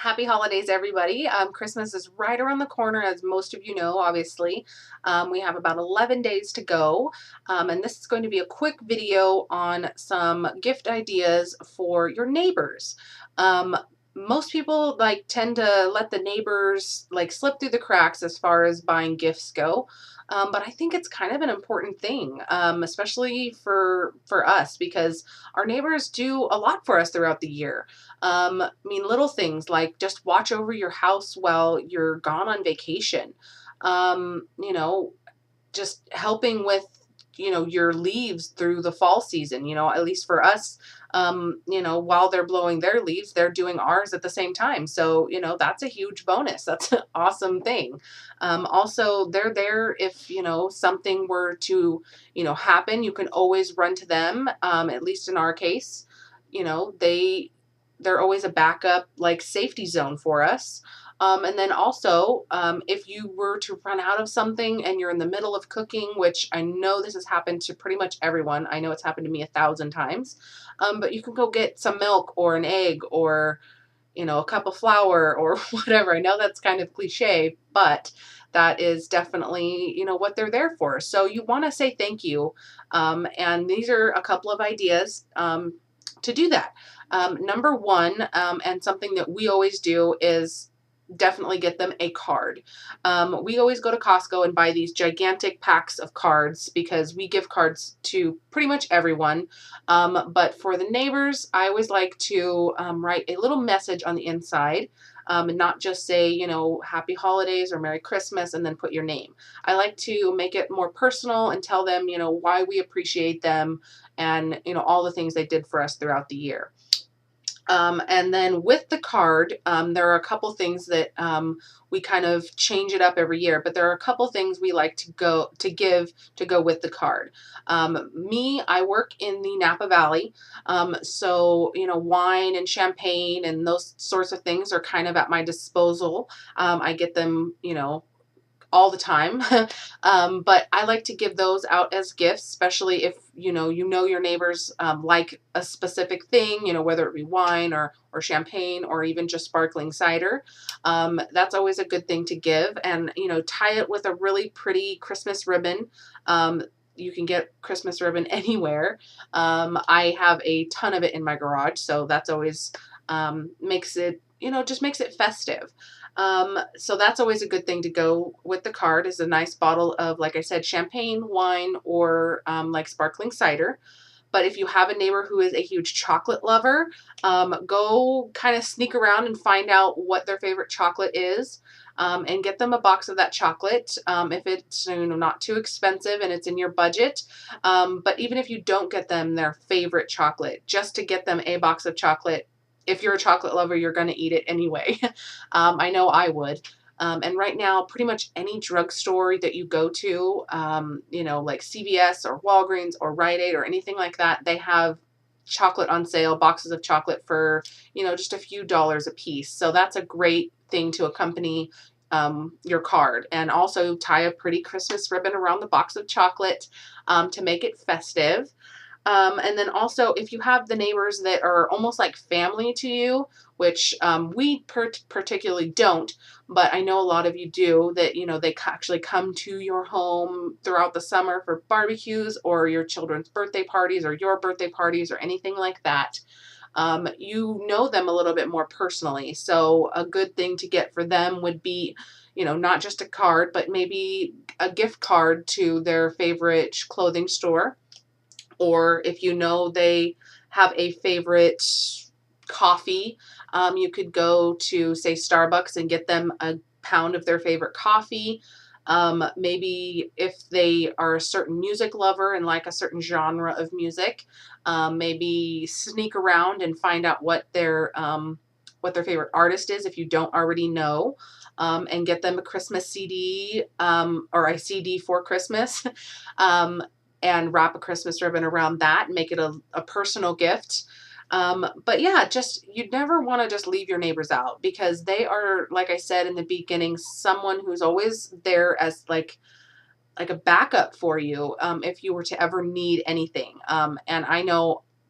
Happy holidays, everybody. Christmas is right around the corner, as most of you know, obviously. We have about 11 days to go, and this is going to be a quick video on some gift ideas for your neighbors. Um, Most people tend to let the neighbors slip through the cracks as far as buying gifts go. But I think it's kind of an important thing, especially for us, because our neighbors do a lot for us throughout the year. I mean, little things like just watch over your house while you're gone on vacation. Um, you know, just helping with, your leaves through the fall season, at least for us, while they're blowing their leaves, they're doing ours at the same time. So, that's a huge bonus. That's an awesome thing. Also, they're there if, something were to, happen, you can always run to them. At least in our case, they're always a backup, safety zone for us. And then also, if you were to run out of something and you're in the middle of cooking, which I know this has happened to pretty much everyone. I know it's happened to me 1,000 times. But you can go get some milk or an egg or, a cup of flour or whatever. I know that's kind of cliche, but that is definitely, what they're there for. So you want to say thank you. And these are a couple of ideas to do that. Number one, and something that we always do is definitely get them a card. We always go to Costco and buy these gigantic packs of cards because we give cards to pretty much everyone. But for the neighbors, I always like to write a little message on the inside. And not just say, happy holidays or Merry Christmas and then put your name. I like to make it more personal and tell them, why we appreciate them and, all the things they did for us throughout the year. And then with the card, there are a couple things that we kind of change it up every year, but there are a couple things we like to give to go with the card. I work in the Napa Valley, so wine and champagne and those sorts of things are kind of at my disposal. I get them, all the time. But I like to give those out as gifts, especially if your neighbors like a specific thing, whether it be wine or champagne or even just sparkling cider. That's always a good thing to give, and tie it with a really pretty Christmas ribbon. You can get Christmas ribbon anywhere. I have a ton of it in my garage, so that's always makes it, just makes it festive. So that's always a good thing to go with the card, is a nice bottle of, like I said, champagne, wine, or sparkling cider. But if you have a neighbor who is a huge chocolate lover, go kind of sneak around and find out what their favorite chocolate is. And get them a box of that chocolate if it's not too expensive and it's in your budget. But even if you don't get them their favorite chocolate, just to get them a box of chocolate. If you're a chocolate lover, you're going to eat it anyway. I know I would. And right now, pretty much any drugstore that you go to, like CVS or Walgreens or Rite Aid or anything like that, they have chocolate on sale, boxes of chocolate for, just a few dollars a piece. So that's a great thing to accompany your card. And also tie a pretty Christmas ribbon around the box of chocolate to make it festive. And then also, if you have the neighbors that are almost like family to you, which we particularly don't, but I know a lot of you do, that, they actually come to your home throughout the summer for barbecues or your children's birthday parties or your birthday parties or anything like that. You know them a little bit more personally. So a good thing to get for them would be, not just a card, but maybe a gift card to their favorite clothing store. Or if they have a favorite coffee, you could go to, say, Starbucks and get them a pound of their favorite coffee. Maybe if they are a certain music lover and like a certain genre of music, maybe sneak around and find out what their favorite artist is if you don't already know. And get them a Christmas CD or a CD for Christmas. And wrap a Christmas ribbon around that and make it a personal gift. But yeah, you'd never want to just leave your neighbors out, because they are, like I said in the beginning, someone who's always there as like a backup for you if you were to ever need anything. And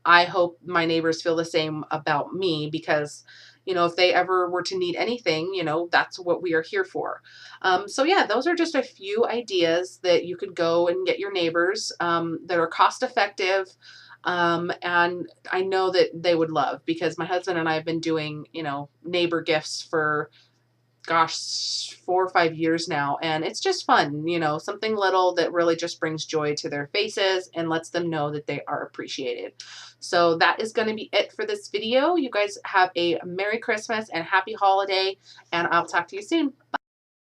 I hope my neighbors feel the same about me, because you know, if they ever were to need anything, you know, that's what we are here for. So yeah, those are just a few ideas that you could go and get your neighbors that are cost effective. And I know that they would love, because my husband and I have been doing, you know, neighbor gifts for, gosh, 4 or 5 years now. And it's just fun, you know, something little that really just brings joy to their faces and lets them know that they are appreciated. So that is going to be it for this video. You guys have a Merry Christmas and Happy Holiday, and I'll talk to you soon. Bye.